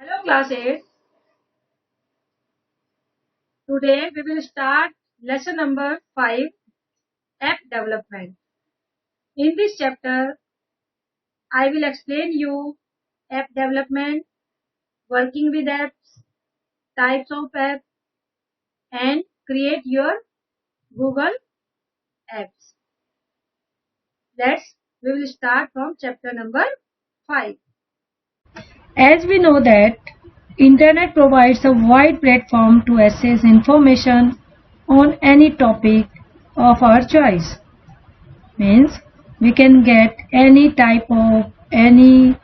Hello class 8. Today we will start lesson number 5, app development. In this chapter I will explain you app development, working with apps, types of apps and create your Google apps. We will start from chapter number 5. As we know that Internet provides a wide platform to access information on any topic of our choice. Means we can get any type of any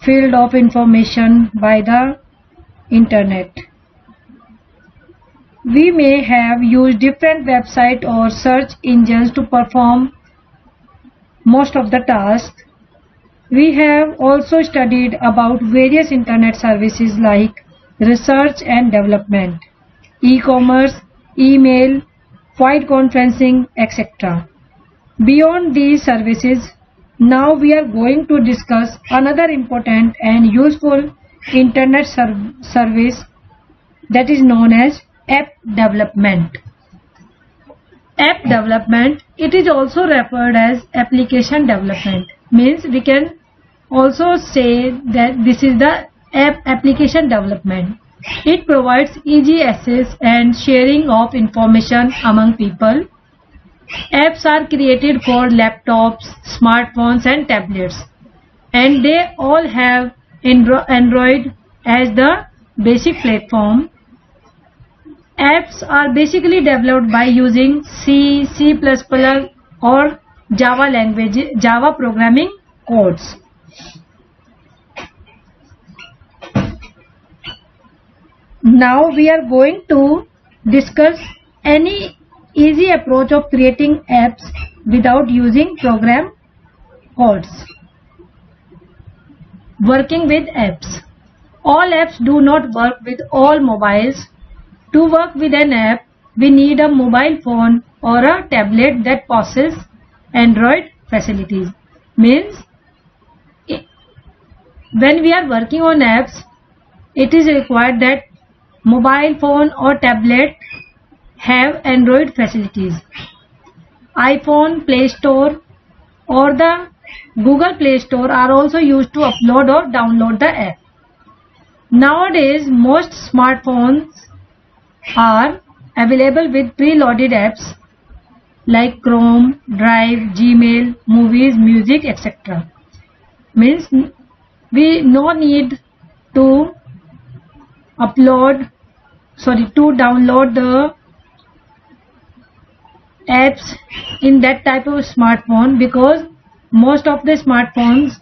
field of information by the Internet. We may have used different websites or search engines to perform most of the tasks. We have also studied about various internet services like research and development, e-commerce, email, file conferencing, etc. Beyond these services, now we are going to discuss another important and useful internet service that is known as app development. App development, it is also referred as application development. Means we can also say that this is the app application development. It provides easy access and sharing of information among people. Apps are created for laptops, smartphones and tablets, and they all have Android as the basic platform. Apps are basically developed by using C, C++ or Java programming codes. Now we are going to discuss any easy approach of creating apps without using program codes. Working with apps. All apps do not work with all mobiles. To work with an app, we need a mobile phone or a tablet that possesses Android facilities. Means when we are working on apps, it is required that mobile phone or tablet have Android facilities. iPhone Play Store or the Google Play Store are also used to upload or download the app. Nowadays, most smartphones are available with preloaded apps like Chrome, Drive, Gmail, movies, music, etc. Means we no need to download the apps in that type of smartphone, because most of the smartphones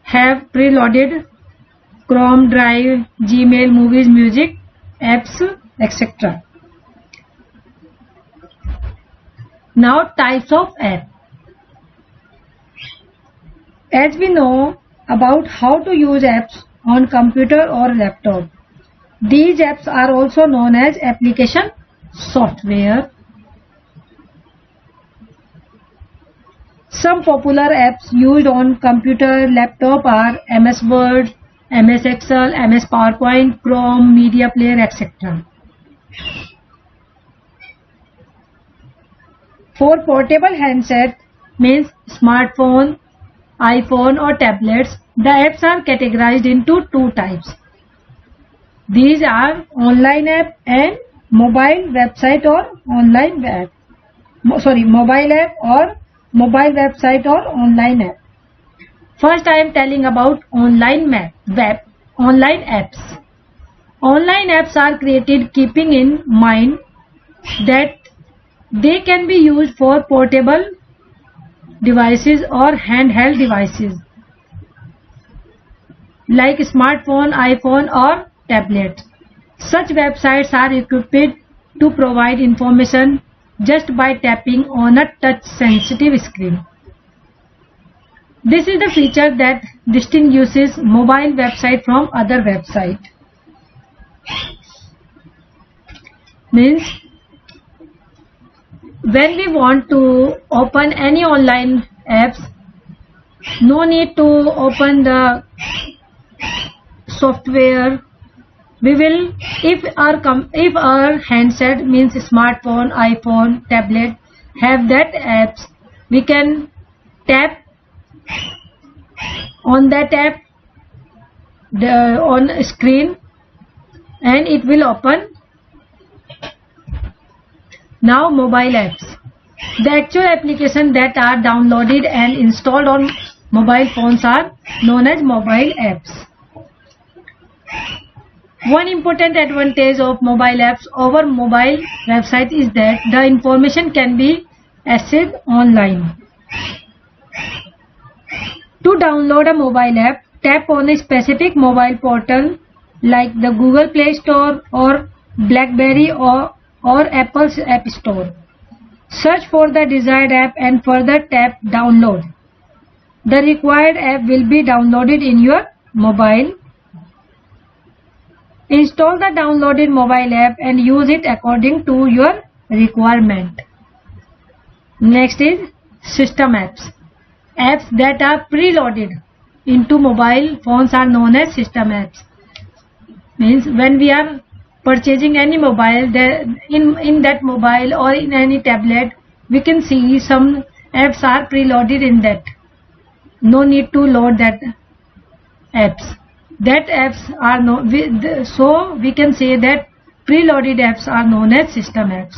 have preloaded Chrome, Drive, Gmail, movies, music, apps, etc. Now types of app. As we know about how to use apps on computer or laptop, these apps are also known as application software. Some popular apps used on computer, laptop are MS Word, MS Excel, MS PowerPoint, Chrome, Media Player, etc. For portable handset, means smartphone, iPhone or tablets, the apps are categorized into two types. These are online app and mobile website or online app. Mobile app or mobile website or online app. First I am telling about online apps. Online apps are created keeping in mind that they can be used for portable devices or handheld devices like smartphone, iPhone or tablet. Such websites are equipped to provide information just by tapping on a touch-sensitive screen. This is the feature that distinguishes mobile website from other website. Means when we want to open any online apps, no need to open the software. We will, if our handset means smartphone, iPhone, tablet have that apps, we can tap on that app on screen and it will open. Now mobile apps. The actual applications that are downloaded and installed on mobile phones are known as mobile apps. One important advantage of mobile apps over mobile website is that the information can be accessed online. To download a mobile app, tap on a specific mobile portal like the Google Play Store or BlackBerry or Apple's App Store. Search for the desired app and further tap download. The required app will be downloaded in your mobile. Install the downloaded mobile app and use it according to your requirement. Next is system apps. Apps that are preloaded into mobile phones are known as system apps. Means when we are purchasing any mobile, in that mobile or in any tablet, we can see some apps are preloaded in that. No need to load that apps. That apps are so we can say that preloaded apps are known as system apps.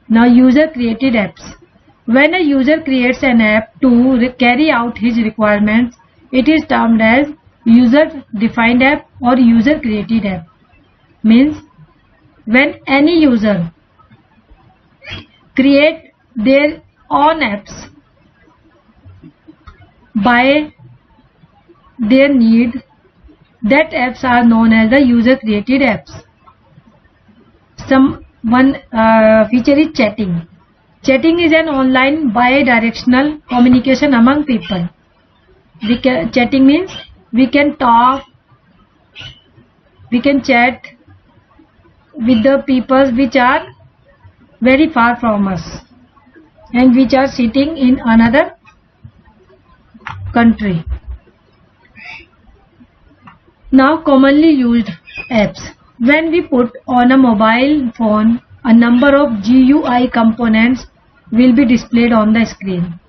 Now user created apps. When a user creates an app to carry out his requirements, it is termed as user defined app or user created app. Means when any user create their own apps by their need, that apps are known as the user created apps. One feature is chatting. Chatting is an online bi-directional communication among people. Chatting means we can talk, we can chat with the people which are very far from us and which are sitting in another country. Now commonly used apps. When we put on a mobile phone, a number of GUI components will be displayed on the screen.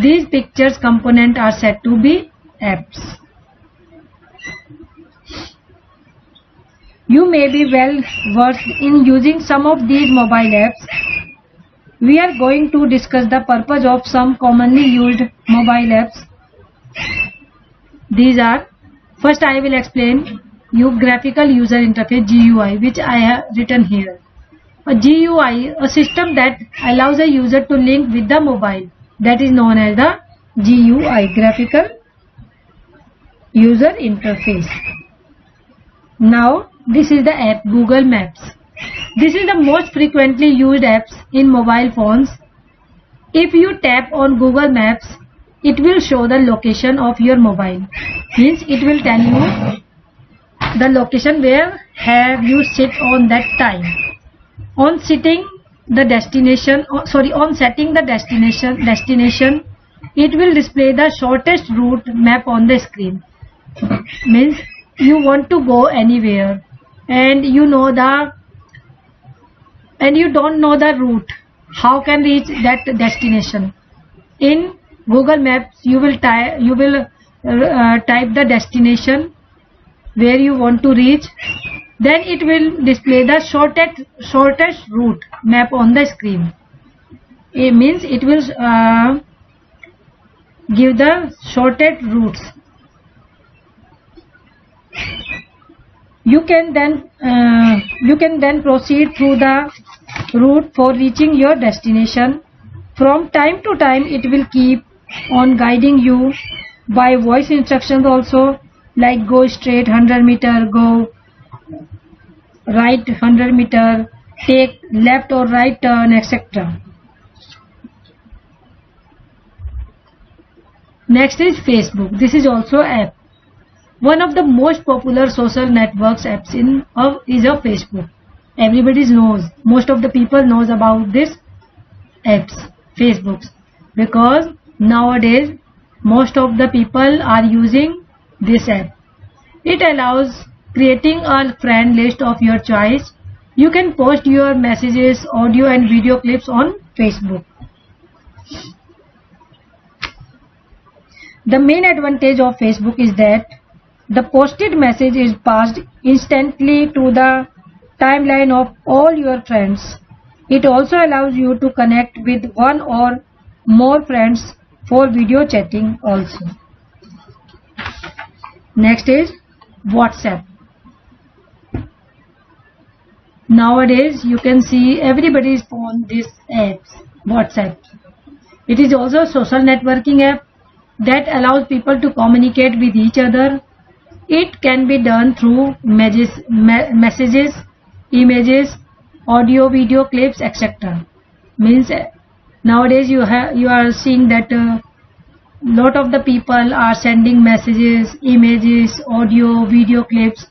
These pictures components are said to be apps. You may be well versed in using some of these mobile apps. We are going to discuss the purpose of some commonly used mobile apps. These are, first I will explain you graphical user interface GUI, which I have written here. A GUI, a system that allows a user to link with the mobile, that is known as the GUI, graphical user interface. Now this is the app Google Maps. This is the most frequently used apps in mobile phones. If you tap on Google Maps, it will show the location of your mobile. Means it will tell you the location where have you sit on that time. On setting the destination, it will display the shortest route map on the screen. Means you want to go anywhere and you don't know the route. How can reach that destination? In Google Maps, you will type the destination where you want to reach. Then it will display the shortest route map on the screen. It means it will give the shortest routes. You can then proceed through the route for reaching your destination. From time to time, it will keep on guiding you by voice instructions also, like go straight 100 meter, go right 100 meter, take left or right turn, etc. Next is Facebook. This is also app. One of the most popular social networks apps is a Facebook. Everybody knows. Most of the people knows about this apps, Facebooks, because nowadays most of the people are using this app. It allows creating a friend list of your choice. You can post your messages, audio and video clips on Facebook. The main advantage of Facebook is that the posted message is passed instantly to the timeline of all your friends. It also allows you to connect with one or more friends for video chatting also. Next is WhatsApp. Nowadays you can see everybody's phone this app, WhatsApp. It is also a social networking app that allows people to communicate with each other. It can be done through messages, images, audio, video clips, etc. Means nowadays you are seeing that lot of the people are sending messages, images, audio, video clips.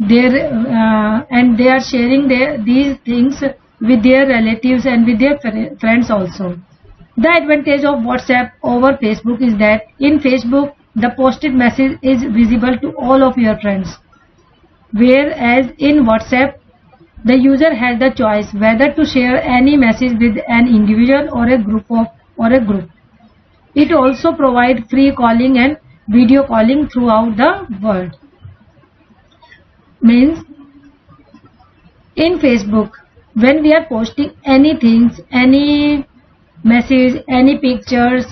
And they are sharing these things with their relatives and with their friends also. The advantage of WhatsApp over Facebook is that in Facebook the posted message is visible to all of your friends, whereas in WhatsApp the user has the choice whether to share any message with an individual or a group. It also provides free calling and video calling throughout the world. Means in Facebook, when we are posting anything, any message, any pictures,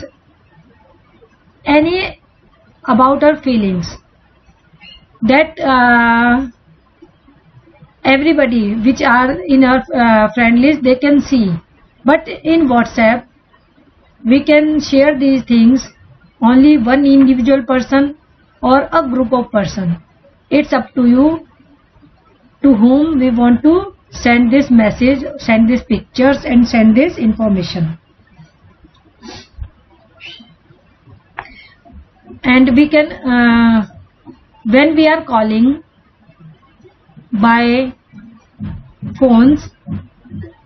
any about our feelings, that everybody which are in our friend list they can see. But in WhatsApp we can share these things only one individual person or a group of person. It's up to you to whom we want to send this message, send these pictures and send this information. And we can when we are calling by phones,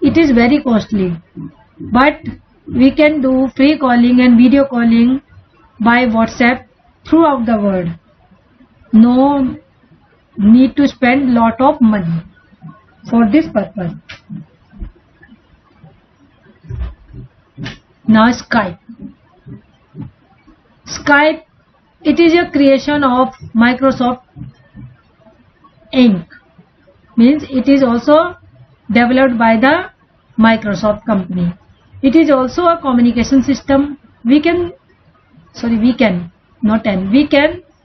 it is very costly, but we can do free calling and video calling by WhatsApp throughout the world. No need to spend lot of money for this purpose. Now Skype. Skype, it is a creation of Microsoft Inc. Means it is also developed by the Microsoft company. It is also a communication system. We can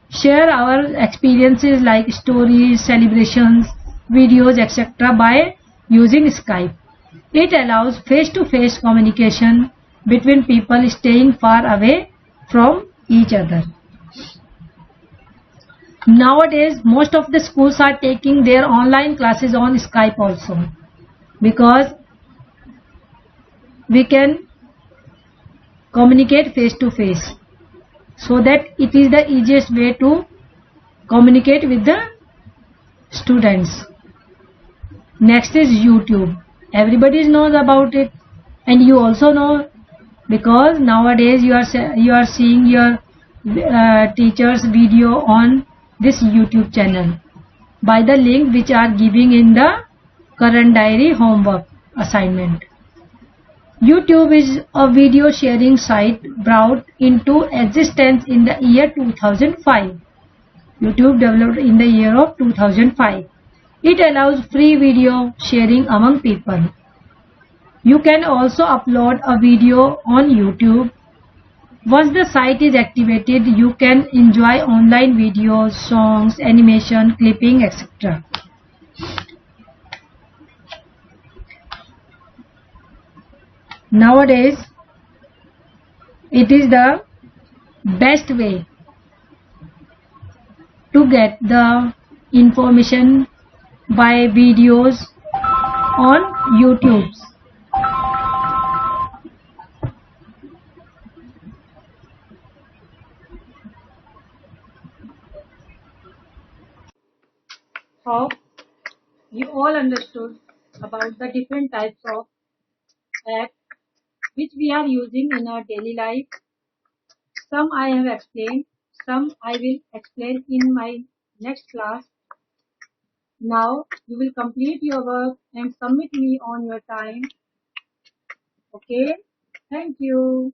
share our experiences like stories, celebrations, videos, etc. by using Skype. It allows face-to-face communication between people staying far away from each other. Nowadays, most of the schools are taking their online classes on Skype also, because we can communicate face to face, so that it is the easiest way to communicate with the students. Next is YouTube. Everybody knows about it, and you also know, because nowadays you are seeing your teacher's video on this YouTube channel by the link which are giving in the current diary homework assignment. YouTube is a video sharing site brought into existence in the year 2005. YouTube developed in the year of 2005. It allows free video sharing among people. You can also upload a video on YouTube. Once the site is activated, you can enjoy online videos, songs, animation, clipping, etc. Nowadays, it is the best way to get the information by videos on YouTube. Hope you all understood about the different types of apps which we are using in our daily life. Some I have explained, some I will explain in my next class. Now you will complete your work and submit me on your time. Okay? Thank you.